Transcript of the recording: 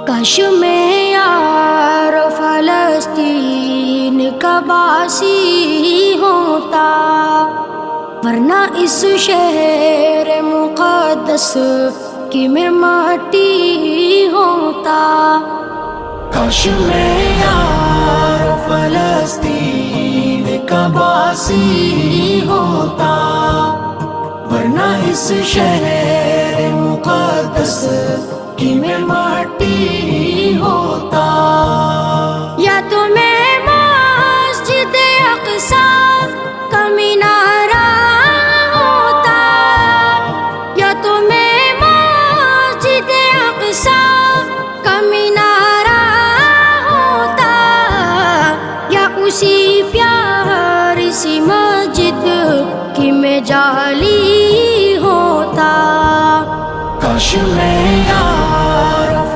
کاش میں یار فلسطین کا باسی ہوتا، ورنہ اس شہر مقدس کی میں مٹی ہوتا۔ کاش میں یار فلسطین کا باسی ہوتا، ورنہ اس شہر مقدس کی میں مٹی ہوتا۔ یا تو میں مسجد اقصی کا مینارہ ہوتا، یا تو میں مسجد اقصی کا مینارہ ہوتا، یا اسی پیاری سی مسجد کی میں جالی ہوتا۔ کاش میں